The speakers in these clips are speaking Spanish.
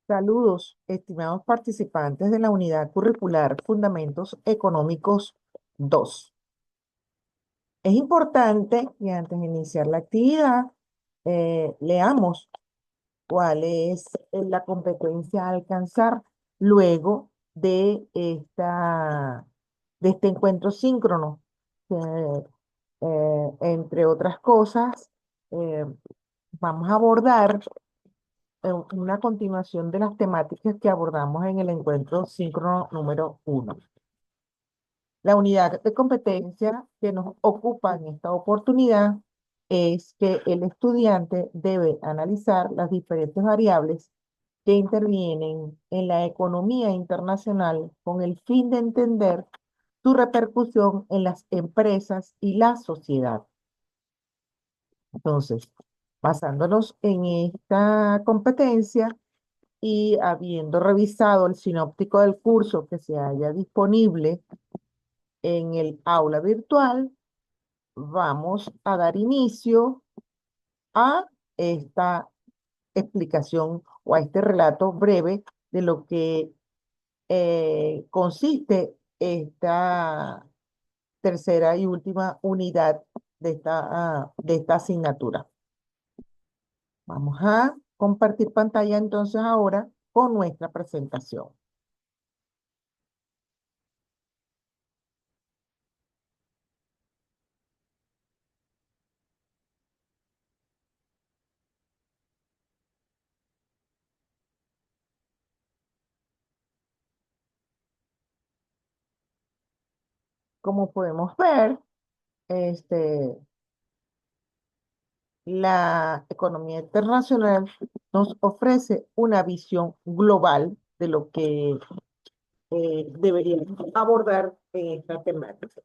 Saludos, estimados participantes de la unidad curricular Fundamentos Económicos 2. Es importante que antes de iniciar la actividad leamos cuál es la competencia a alcanzar luego de este encuentro síncrono. que, Entre otras cosas, eh, vamos a abordar una continuación de las temáticas que abordamos en el encuentro síncrono número 1. La unidad de competencia que nos ocupa en esta oportunidad es que el estudiante debe analizar las diferentes variables que intervienen en la economía internacional con el fin de entender su repercusión en las empresas y la sociedad. Entonces, basándonos en esta competencia, y habiendo revisado el sinóptico del curso que se haya disponible en el aula virtual, vamos a dar inicio a esta explicación o a este relato breve de lo que consiste esta tercera y última unidad de esta asignatura. Vamos a compartir pantalla entonces ahora con nuestra presentación. Como podemos ver, este, la economía internacional nos ofrece una visión global de lo que deberíamos abordar en esta temática.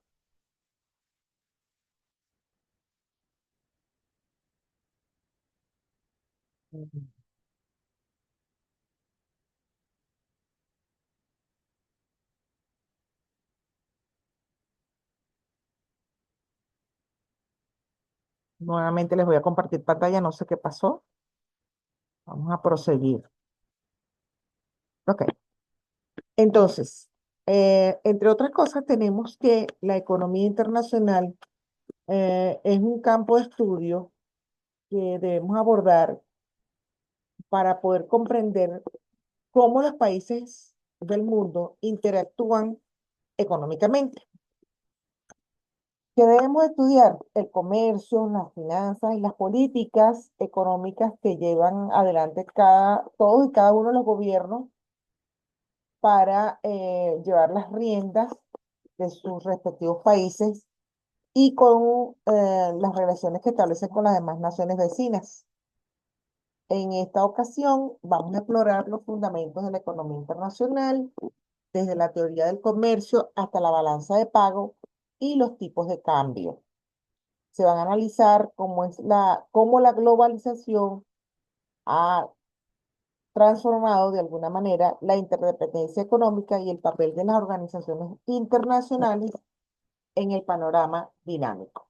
Nuevamente les voy a compartir pantalla, no sé qué pasó. Vamos a proseguir. Ok, entonces, entre otras cosas, tenemos que la economía internacional es un campo de estudio que debemos abordar para poder comprender cómo los países del mundo interactúan económicamente. Que debemos estudiar el comercio, las finanzas y las políticas económicas que llevan adelante todos y cada uno de los gobiernos para llevar las riendas de sus respectivos países y con las relaciones que establecen con las demás naciones vecinas. En esta ocasión vamos a explorar los fundamentos de la economía internacional, desde la teoría del comercio hasta la balanza de pago y los tipos de cambio. Se van a analizar cómo la globalización ha transformado de alguna manera la interdependencia económica y el papel de las organizaciones internacionales en el panorama dinámico.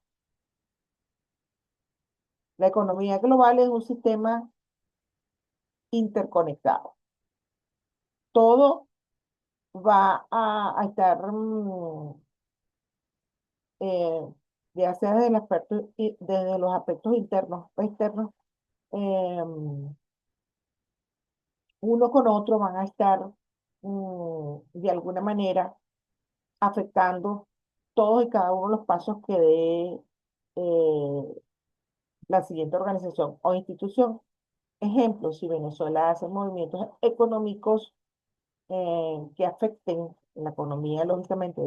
La economía global es un sistema interconectado. Todo va a estar, eh, ya sea desde los aspectos internos o externos, em, uno con otro van a estar de alguna manera afectando todos y cada uno de los pasos que dé la siguiente organización o institución. Ejemplo, si Venezuela hace movimientos económicos que afecten la economía, lógicamente,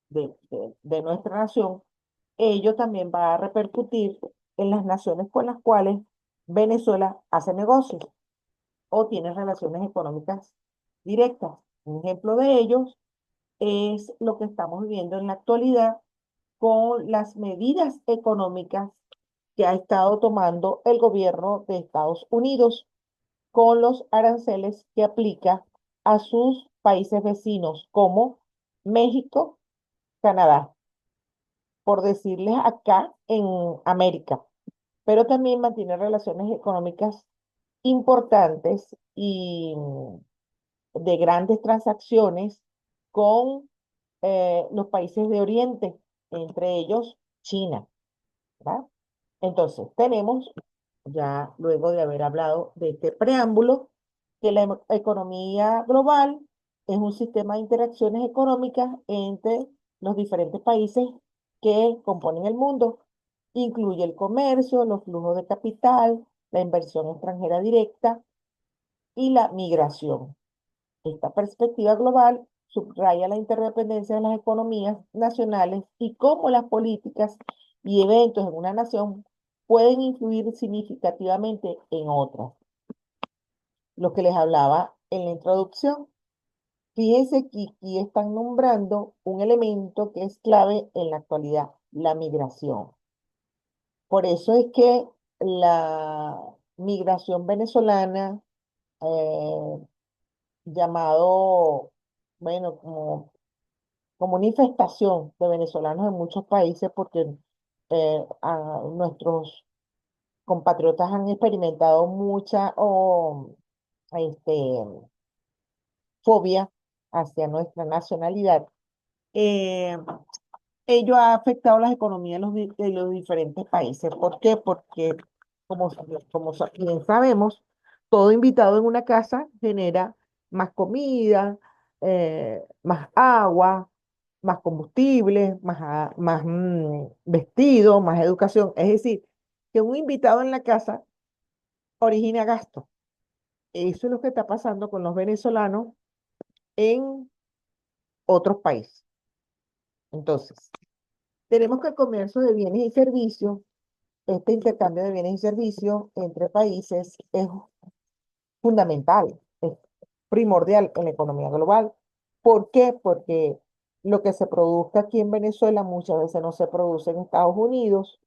de nuestra nación, ello también va a repercutir en las naciones con las cuales Venezuela hace negocios o tiene relaciones económicas directas. Un ejemplo de ellos es lo que estamos viviendo en la actualidad con las medidas económicas que ha estado tomando el gobierno de Estados Unidos con los aranceles que aplica a sus países vecinos como México, Canadá, por decirles acá en América, pero también mantiene relaciones económicas importantes y de grandes transacciones con los países de Oriente, entre ellos China, ¿verdad? Entonces, tenemos, ya luego de haber hablado de este preámbulo, que la economía global es un sistema de interacciones económicas entre los diferentes países que componen el mundo. Incluye el comercio, los flujos de capital, la inversión extranjera directa y la migración. Esta perspectiva global subraya la interdependencia de las economías nacionales y cómo las políticas y eventos en una nación pueden influir significativamente en otras. Lo que les hablaba en la introducción. Fíjense que aquí están nombrando un elemento que es clave en la actualidad, la migración. Por eso es que la migración venezolana, eh, llamado, bueno, como una infestación de venezolanos en muchos países, porque nuestros compatriotas han experimentado mucha este, fobia hacia nuestra nacionalidad. eh, Ello ha afectado las economías de los diferentes países. ¿Por qué? Porque, bien sabemos, todo invitado en una casa genera más comida, más agua, más combustible, más vestido, más educación. Es decir, que un invitado en la casa origina gasto. Eso es lo que está pasando con los venezolanos en otros países. Entonces, tenemos que el comercio de bienes y servicios, este intercambio de bienes y servicios entre países es fundamental, es primordial en la economía global. ¿Por qué? Porque lo que se produzca aquí en Venezuela muchas veces no se produce en Estados Unidos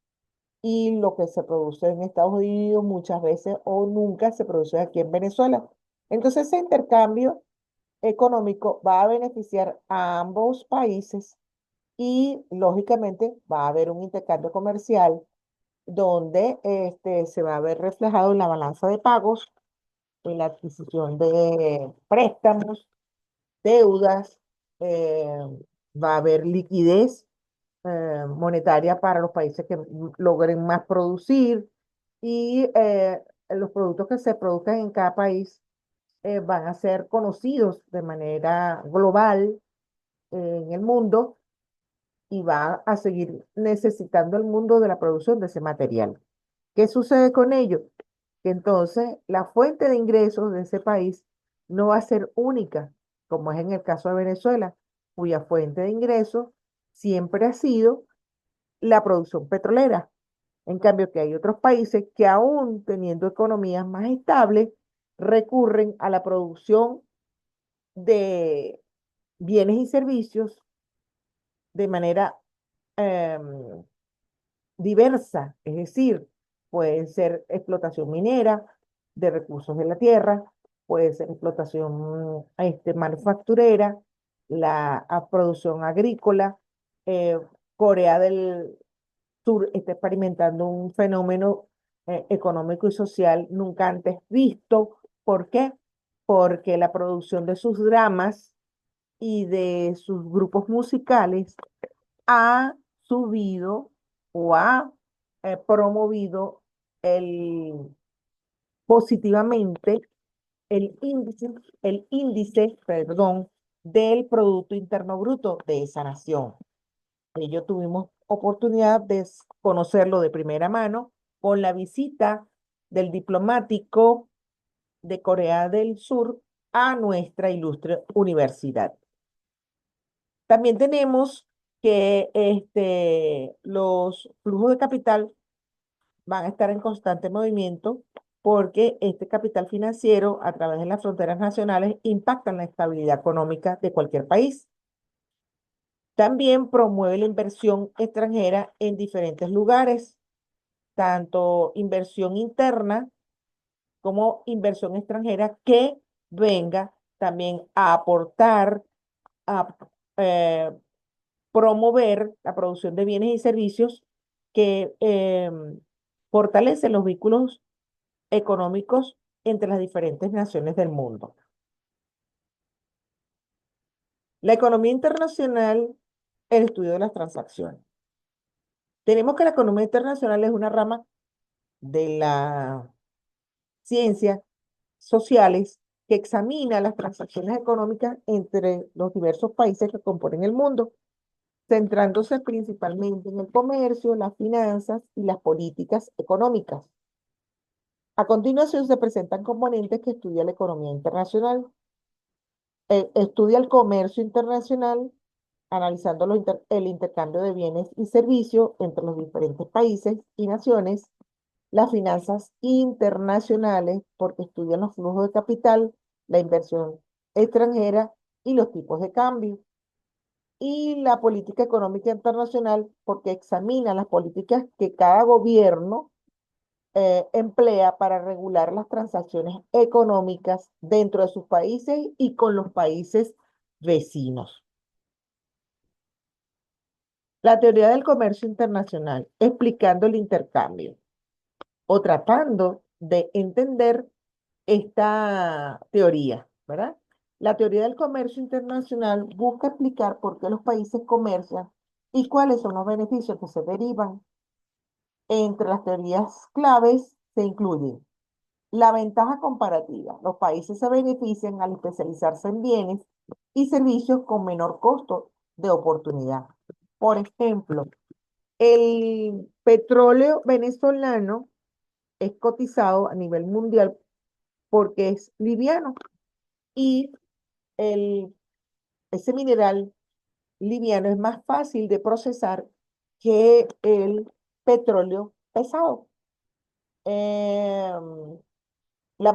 y lo que se produce en Estados Unidos muchas veces o nunca se produce aquí en Venezuela. Entonces ese intercambio económico va a beneficiar a ambos países y lógicamente va a haber un intercambio comercial donde se va a ver reflejado en la balanza de pagos, en la adquisición de préstamos, deudas, eh, va a haber liquidez monetaria para los países que logren más producir y los productos que se produzcan en cada país van a ser conocidos de manera global en el mundo y va a seguir necesitando el mundo de la producción de ese material. ¿Qué sucede con ello? Que entonces la fuente de ingresos de ese país no va a ser única, como es en el caso de Venezuela, cuya fuente de ingresos siempre ha sido la producción petrolera. En cambio, que hay otros países que aún teniendo economías más estables, recurren a la producción de bienes y servicios de manera em, diversa, es decir, puede ser explotación minera de recursos de la tierra, puede ser explotación manufacturera, producción agrícola. eh, Corea del Sur está experimentando un fenómeno económico y social nunca antes visto. ¿Por qué? Porque la producción de sus dramas y de sus grupos musicales ha subido o ha promovido el, positivamente el índice, del Producto Interno Bruto de esa nación. Ello tuvimos oportunidad de conocerlo de primera mano con la visita del diplomático de Corea del Sur a nuestra ilustre universidad. También tenemos que los flujos de capital van a estar en constante movimiento porque este capital financiero a través de las fronteras nacionales impacta en la estabilidad económica de cualquier país. También promueve la inversión extranjera en diferentes lugares, tanto inversión interna como inversión extranjera que venga también a aportar, a eh, promover la producción de bienes y servicios que fortalecen los vínculos económicos entre las diferentes naciones del mundo. La economía internacional, el estudio de las transacciones. Tenemos que la economía internacional es una rama de la ciencia sociales que examina las transacciones económicas entre los diversos países que componen el mundo, centrándose principalmente en el comercio, las finanzas y las políticas económicas. A continuación se presentan componentes que estudia la economía internacional. Estudia el comercio internacional, analizando el intercambio de bienes y servicios entre los diferentes países y naciones. Las finanzas internacionales, porque estudian los flujos de capital, la inversión extranjera y los tipos de cambio. Y la política económica internacional, porque examina las políticas que cada gobierno emplea para regular las transacciones económicas dentro de sus países y con los países vecinos. La teoría del comercio internacional, explicando el intercambio o tratando de entender esta teoría, ¿verdad? La teoría del comercio internacional busca explicar por qué los países comercian y cuáles son los beneficios que se derivan. Entre las teorías claves se incluyen la ventaja comparativa. Los países se benefician al especializarse en bienes y servicios con menor costo de oportunidad. Por ejemplo, el petróleo venezolano es cotizado a nivel mundial porque es liviano y el, ese mineral liviano es más fácil de procesar que el petróleo pesado. Em, la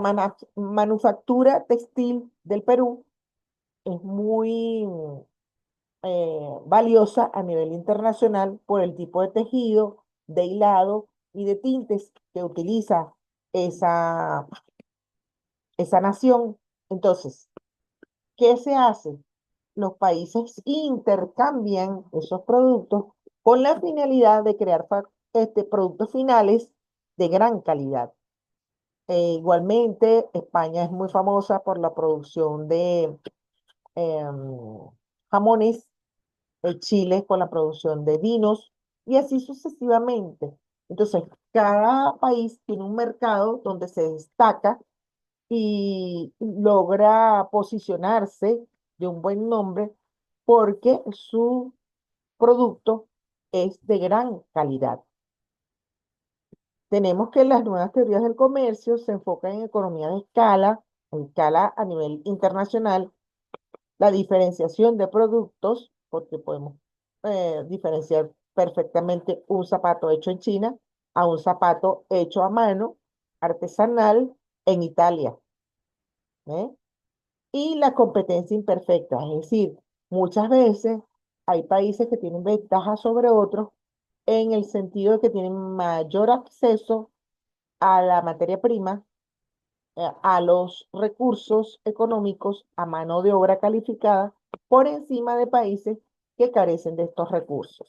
manufactura textil del Perú es muy valiosa a nivel internacional por el tipo de tejido, de hilado y de tintes que utiliza esa, esa nación. Entonces, ¿qué se hace? Los países intercambian esos productos con la finalidad de crear productos finales de gran calidad. Igualmente, España es muy famosa por la producción de jamones, Chile con la producción de vinos y así sucesivamente. Entonces, cada país tiene un mercado donde se destaca y logra posicionarse de un buen nombre porque su producto es de gran calidad. Tenemos que las nuevas teorías del comercio se enfocan en economía de escala, en escala a nivel internacional, la diferenciación de productos, porque podemos diferenciar perfectamente un zapato hecho en China a un zapato hecho a mano, artesanal, en Italia. ¿Eh? Y la competencia imperfecta, es decir, muchas veces hay países que tienen ventajas sobre otros en el sentido de que tienen mayor acceso a la materia prima, a los recursos económicos, a mano de obra calificada, por encima de países que carecen de estos recursos.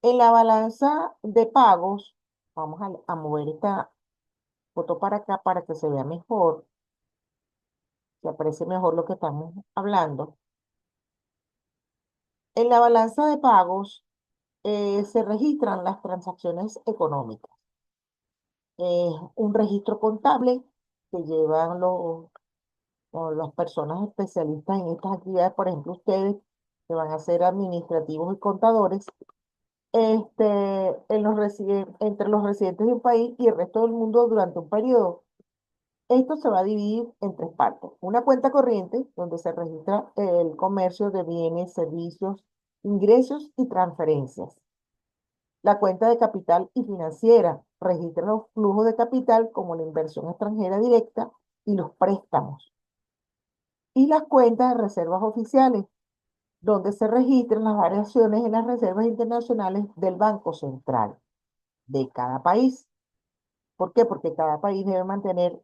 En la balanza de pagos, vamos a mover esta foto para acá para que se vea mejor, se aprecie mejor lo que estamos hablando. En la balanza de pagos se registran las transacciones económicas. Es un registro contable que llevan o las personas especialistas en estas actividades, por ejemplo, ustedes que van a ser administrativos y contadores, entre los residentes de un país y el resto del mundo durante un periodo. Esto se va a dividir en tres partes. Una cuenta corriente, donde se registra el comercio de bienes, servicios, ingresos y transferencias. La cuenta de capital y financiera registra los flujos de capital como la inversión extranjera directa y los préstamos. Y las cuentas de reservas oficiales, donde se registran las variaciones en las reservas internacionales del Banco Central de cada país. ¿Por qué? Porque cada país debe mantener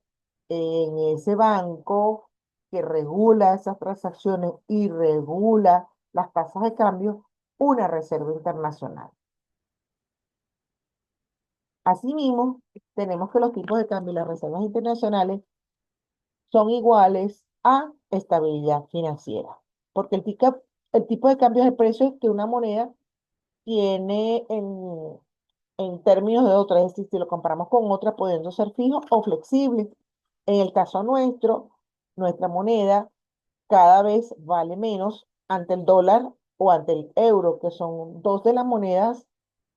en ese banco que regula esas transacciones y regula las tasas de cambio una reserva internacional. Asimismo, tenemos que los tipos de cambio y las reservas internacionales son iguales a estabilidad financiera, porque el tipo de cambio es el precio que una moneda tiene en términos de otra, es decir, si lo comparamos con otra, pudiendo ser fijo o flexible. En el caso nuestro, nuestra moneda cada vez vale menos ante el dólar o ante el euro, que son dos de las monedas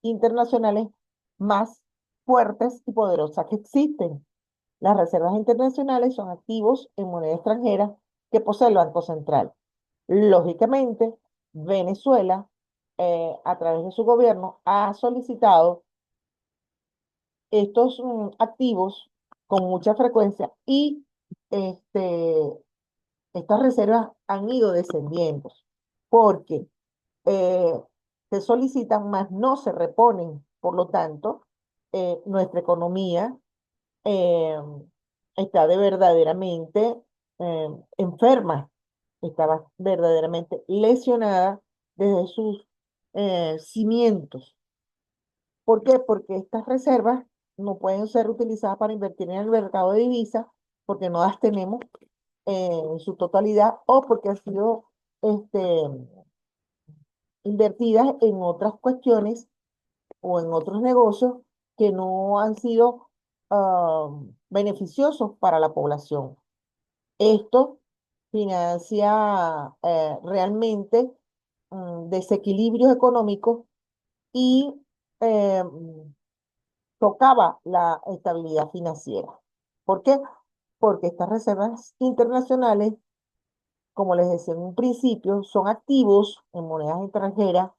internacionales más fuertes y poderosas que existen. Las reservas internacionales son activos en moneda extranjera que posee el Banco Central. Lógicamente, Venezuela, a través de su gobierno, ha solicitado estos activos con mucha frecuencia y este, estas reservas han ido descendiendo porque eh, se solicitan, más no se reponen. Por lo tanto, nuestra economía eh, está de verdaderamente enferma, estaba verdaderamente lesionada desde sus cimientos. ¿Por qué? Porque estas reservas no pueden ser utilizadas para invertir en el mercado de divisas porque no las tenemos en su totalidad o porque han sido este, invertidas en otras cuestiones o en otros negocios que no han sido beneficiosos para la población. Esto financia realmente desequilibrios económicos y eh, tocaba la estabilidad financiera. ¿Por qué? Porque estas reservas internacionales, como les decía en un principio, son activos en monedas extranjeras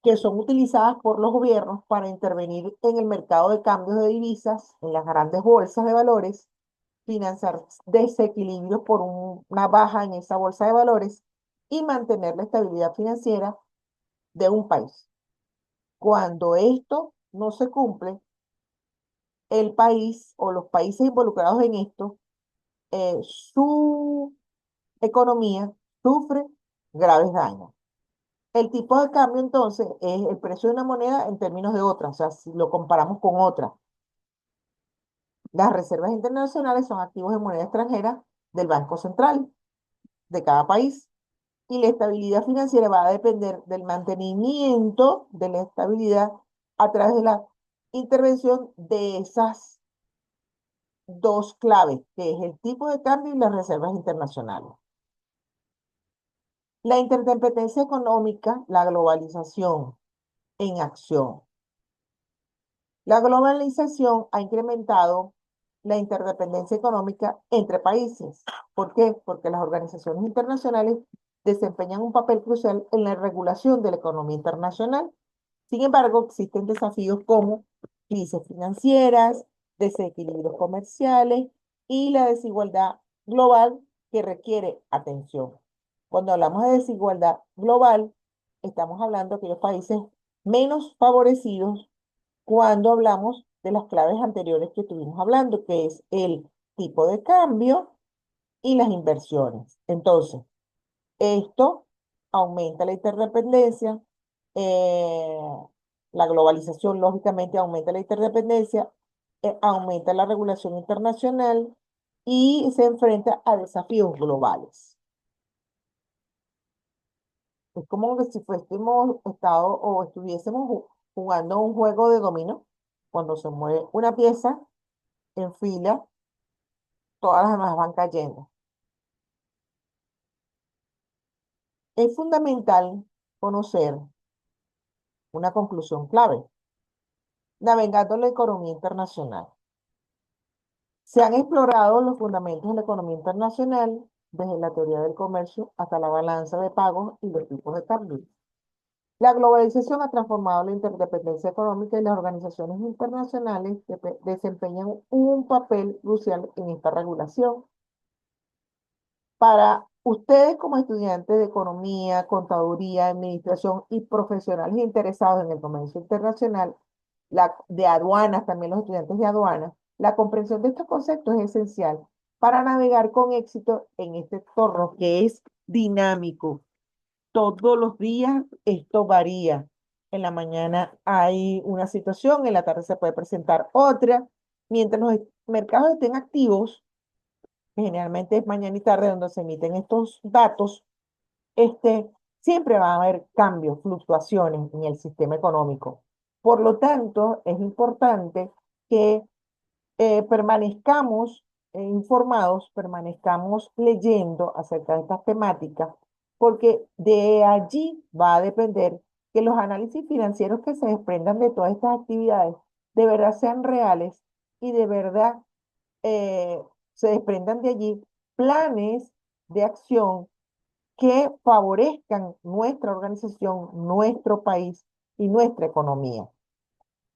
que son utilizadas por los gobiernos para intervenir en el mercado de cambios de divisas, en las grandes bolsas de valores, financiar desequilibrios por una baja en esa bolsa de valores y mantener la estabilidad financiera de un país. Cuando esto no se cumple, el país o los países involucrados en esto, su economía sufre graves daños. El tipo de cambio entonces es el precio de una moneda en términos de otra, o sea, si lo comparamos con otra. Las reservas internacionales son activos en moneda extranjera del Banco Central de cada país y la estabilidad financiera va a depender del mantenimiento de la estabilidad a través de la intervención de esas dos claves, que es el tipo de cambio y las reservas internacionales. La interdependencia económica, la globalización en acción. La globalización ha incrementado la interdependencia económica entre países. ¿Por qué? Porque las organizaciones internacionales desempeñan un papel crucial en la regulación de la economía internacional. Sin embargo, existen desafíos como crisis financieras, desequilibrios comerciales y la desigualdad global que requiere atención. Cuando hablamos de desigualdad global, estamos hablando de aquellos países menos favorecidos cuando hablamos de las claves anteriores que estuvimos hablando, que es el tipo de cambio y las inversiones. Entonces, esto aumenta la interdependencia, eh, la globalización lógicamente aumenta la interdependencia, aumenta la regulación internacional y se enfrenta a desafíos globales. Es como que si fuésemos estado o estuviésemos jugando un juego de dominó. Cuando se mueve una pieza en fila, todas las demás van cayendo. Es fundamental conocer una conclusión clave, navegando la economía internacional. Se han explorado los fundamentos de la economía internacional, desde la teoría del comercio hasta la balanza de pagos y los tipos de cambio. La globalización ha transformado la interdependencia económica y las organizaciones internacionales desempeñan un papel crucial en esta regulación. Para ustedes como estudiantes de economía, contaduría, administración y profesionales interesados en el comercio internacional, de aduanas, también los estudiantes de aduanas, la comprensión de estos conceptos es esencial para navegar con éxito en este entorno que es dinámico. Todos los días esto varía. en la mañana hay una situación, en la tarde se puede presentar otra. Mientras los mercados estén activos, que generalmente es mañana y tarde donde se emiten estos datos, este, siempre va a haber cambios, fluctuaciones en el sistema económico. Por lo tanto, es importante que permanezcamos informados, permanezcamos leyendo acerca de estas temáticas, porque de allí va a depender que los análisis financieros que se desprendan de todas estas actividades de verdad sean reales y de verdad eh, se desprendan de allí planes de acción que favorezcan nuestra organización, nuestro país y nuestra economía.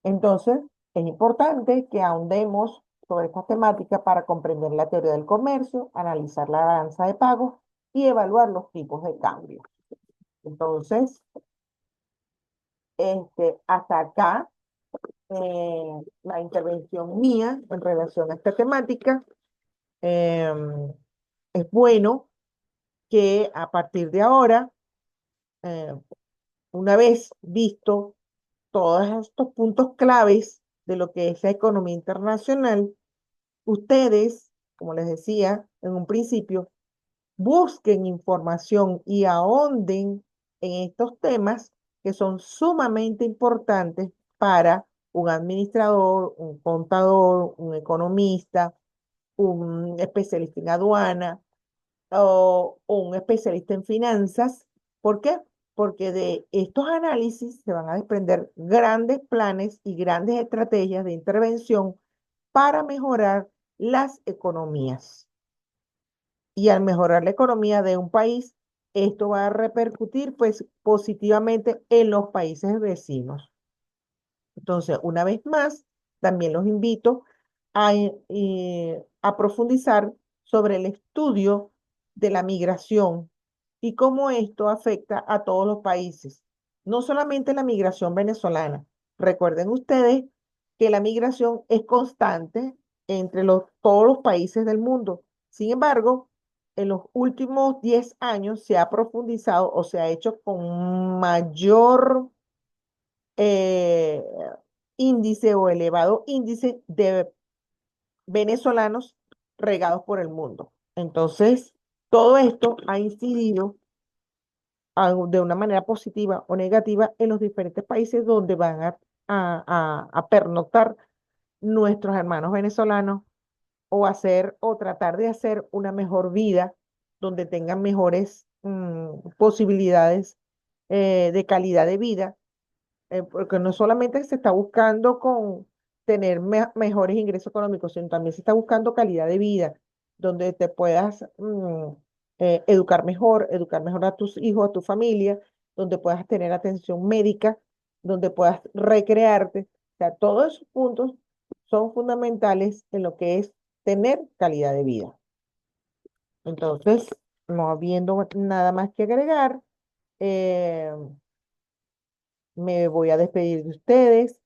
Entonces, es importante que ahondemos sobre esta temática para comprender la teoría del comercio, analizar la balanza de pagos y evaluar los tipos de cambio. Entonces, hasta acá la intervención mía en relación a esta temática. Em, es bueno que a partir de ahora, eh, una vez visto todos estos puntos claves de lo que es la economía internacional, ustedes, como les decía en un principio, busquen información y ahonden en estos temas que son sumamente importantes para un administrador, un contador, un economista, un especialista en aduana o un especialista en finanzas. ¿Por qué? Porque de estos análisis se van a desprender grandes planes y grandes estrategias de intervención para mejorar las economías. Y al mejorar la economía de un país, esto va a repercutir pues positivamente en los países vecinos. Entonces, una vez más, también los invito a profundizar sobre el estudio de la migración y cómo esto afecta a todos los países, no solamente la migración venezolana. Recuerden ustedes que la migración es constante entre todos los países del mundo. Sin embargo, en los últimos 10 años se ha profundizado o se ha hecho con mayor eh, índice o elevado índice de venezolanos regados por el mundo. Entonces, todo esto ha incidido de una manera positiva o negativa en los diferentes países donde van a pernoctar nuestros hermanos venezolanos o hacer o tratar de hacer una mejor vida donde tengan mejores posibilidades de calidad de vida, porque no solamente se está buscando con tener mejores ingresos económicos, sino también se está buscando calidad de vida, donde te puedas educar mejor a tus hijos, a tu familia, donde puedas tener atención médica, donde puedas recrearte. O sea, todos esos puntos son fundamentales en lo que es tener calidad de vida. Entonces, no habiendo nada más que agregar, eh, me voy a despedir de ustedes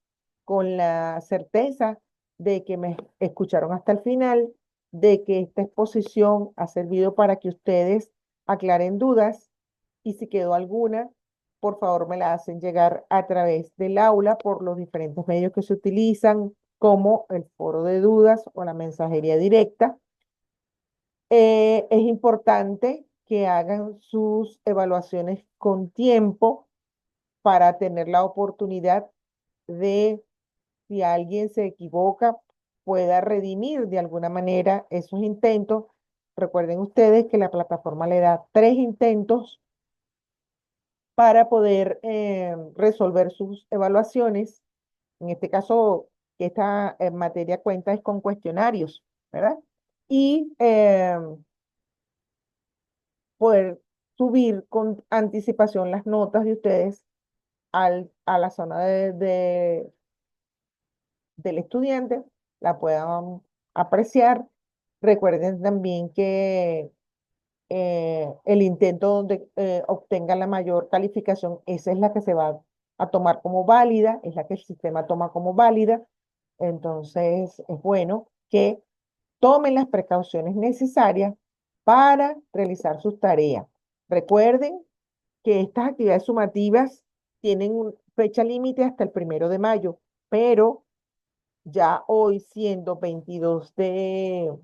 con la certeza de que me escucharon hasta el final, de que esta exposición ha servido para que ustedes aclaren dudas y si quedó alguna, por favor me la hacen llegar a través del aula por los diferentes medios que se utilizan, como el foro de dudas o la mensajería directa. Es importante que hagan sus evaluaciones con tiempo para tener la oportunidad de, si alguien se equivoca, pueda redimir de alguna manera esos intentos. Recuerden ustedes que la plataforma le da 3 intentos para poder resolver sus evaluaciones. En este caso, esta materia cuenta es con cuestionarios, ¿verdad? Y poder subir con anticipación las notas de ustedes a la zona del estudiante, la puedan apreciar. Recuerden también que el intento donde obtengan la mayor calificación, esa es la que se va a tomar como válida, es la que el sistema toma como válida. Entonces, es bueno que tomen las precauciones necesarias para realizar sus tareas. Recuerden que estas actividades sumativas tienen fecha límite hasta el 1 de mayo, pero ya hoy siendo 22 de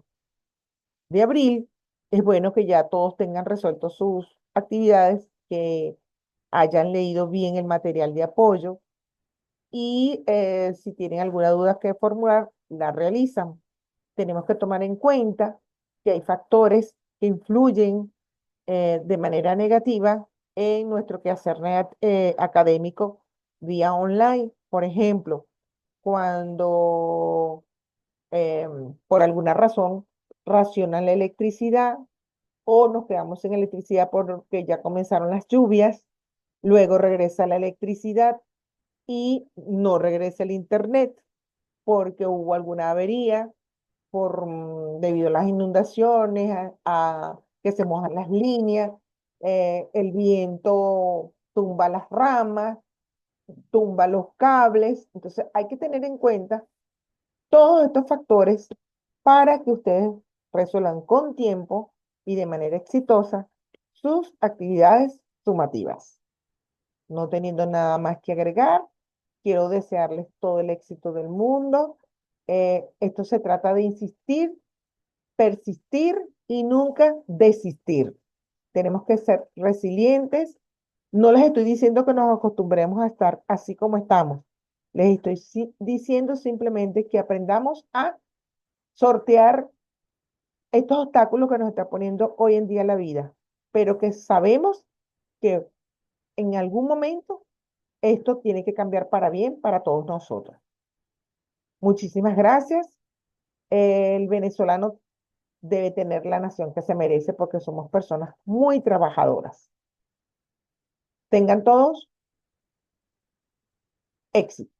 abril, es bueno que ya todos tengan resuelto sus actividades, que hayan leído bien el material de apoyo y si tienen alguna duda que formular, la realizan. Tenemos que tomar en cuenta que hay factores que influyen de manera negativa en nuestro quehacer académico vía online. Por ejemplo, cuando por alguna razón racionan la electricidad o nos quedamos sin electricidad porque ya comenzaron las lluvias, luego regresa la electricidad y no regresa el internet porque hubo alguna avería debido a las inundaciones, a que se mojan las líneas, el viento tumba las ramas, tumba los cables. Entonces hay que tener en cuenta todos estos factores para que ustedes resuelvan con tiempo y de manera exitosa sus actividades sumativas. No teniendo nada más que agregar, quiero desearles todo el éxito del mundo. Esto se trata de insistir, persistir y nunca desistir. Tenemos que ser resilientes. No les estoy diciendo que nos acostumbremos a estar así como estamos. Les estoy diciendo simplemente que aprendamos a sortear estos obstáculos que nos está poniendo hoy en día la vida, pero que sabemos que en algún momento esto tiene que cambiar para bien para todos nosotros. Muchísimas gracias. El venezolano debe tener la nación que se merece porque somos personas muy trabajadoras. Tengan todos éxito.